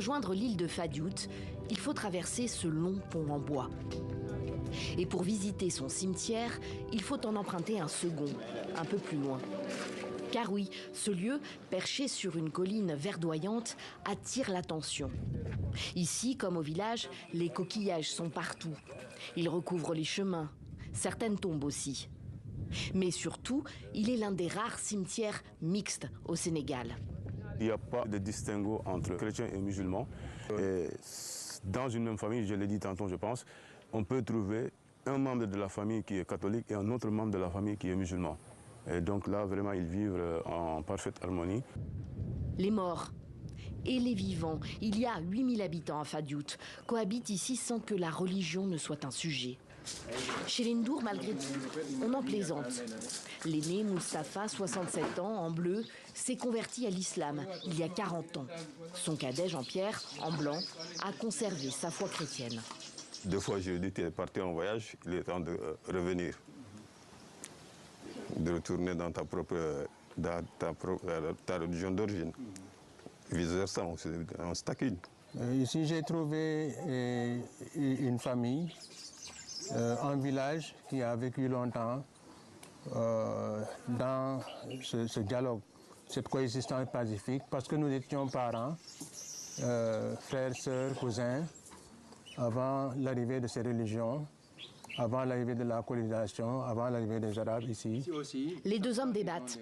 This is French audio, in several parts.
rejoindre l'île de Fadiout, il faut traverser ce long pont en bois. Et pour visiter son cimetière, il faut en emprunter un second, un peu plus loin. Car oui, ce lieu, perché sur une colline verdoyante, attire l'attention. Ici, comme au village, les coquillages sont partout. Ils recouvrent les chemins, certaines tombes aussi. Mais surtout, il est l'un des rares cimetières mixtes au Sénégal. Il n'y a pas de distinguo entre chrétiens et musulmans. Et dans une même famille, je l'ai dit tantôt, je pense, on peut trouver un membre de la famille qui est catholique et un autre membre de la famille qui est musulman. Et donc là, vraiment, ils vivent en parfaite harmonie. Les morts et les vivants, il y a 8000 habitants à Fadiout, cohabitent ici sans que la religion ne soit un sujet. Chez les Ndour, malgré tout, on en plaisante. L'aîné, Moustapha, 67 ans, en bleu, s'est converti à l'islam il y a 40 ans. Son cadet, Jean-Pierre, en blanc, a conservé sa foi chrétienne. 2 fois, je lui ai dit, tu es parti en voyage, il est temps de revenir. De retourner dans ta religion d'origine. Vice-versa, on se taquine. Ici, j'ai trouvé une famille, un village qui a vécu longtemps dans ce dialogue, cette coexistence pacifique, parce que nous étions parents, frères, sœurs, cousins, avant l'arrivée de ces religions, avant l'arrivée de la colonisation, avant l'arrivée des Arabes ici. Les deux hommes débattent.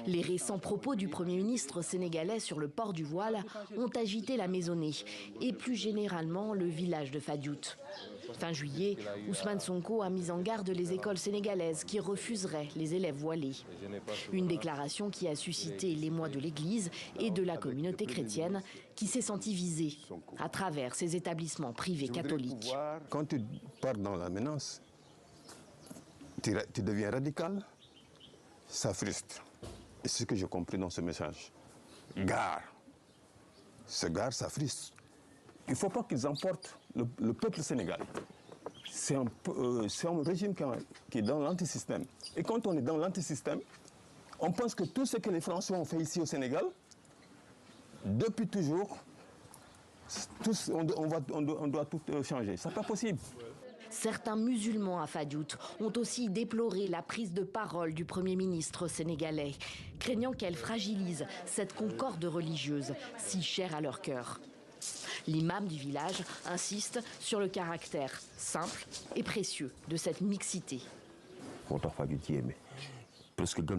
Les récents propos du Premier ministre sénégalais sur le port du voile ont agité la maisonnée et plus généralement le village de Fadiout. Fin juillet, Ousmane Sonko a mis en garde les écoles sénégalaises qui refuseraient les élèves voilés. Une déclaration qui a suscité l'émoi de l'Église et de la communauté chrétienne qui s'est sentie visée à travers ces établissements privés catholiques. Quand tu pars dans la menace, tu deviens radical, ça frustre. Et c'est ce que j'ai compris dans ce message. Gare. Ce gare, ça frustre. Il ne faut pas qu'ils emportent le peuple sénégalais. C'est un régime qui est dans l'antisystème. Et quand on est dans l'antisystème, on pense que tout ce que les Français ont fait ici au Sénégal, depuis toujours, on doit tout changer. Ce n'est pas possible. Certains musulmans à Fadiout ont aussi déploré la prise de parole du Premier ministre sénégalais, craignant qu'elle fragilise cette concorde religieuse si chère à leur cœur. L'imam du village insiste sur le caractère simple et précieux de cette mixité.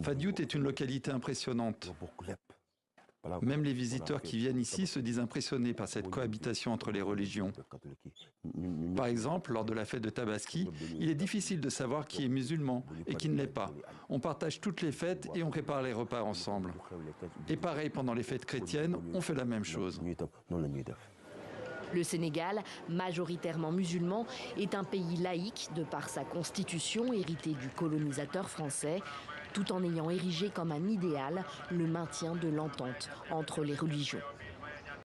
Fadiout est une localité impressionnante. Même les visiteurs qui viennent ici se disent impressionnés par cette cohabitation entre les religions. Par exemple, lors de la fête de Tabaski, il est difficile de savoir qui est musulman et qui ne l'est pas. On partage toutes les fêtes et on prépare les repas ensemble. Et pareil, pendant les fêtes chrétiennes, on fait la même chose. Le Sénégal, majoritairement musulman, est un pays laïque de par sa constitution héritée du colonisateur français, tout en ayant érigé comme un idéal le maintien de l'entente entre les religions.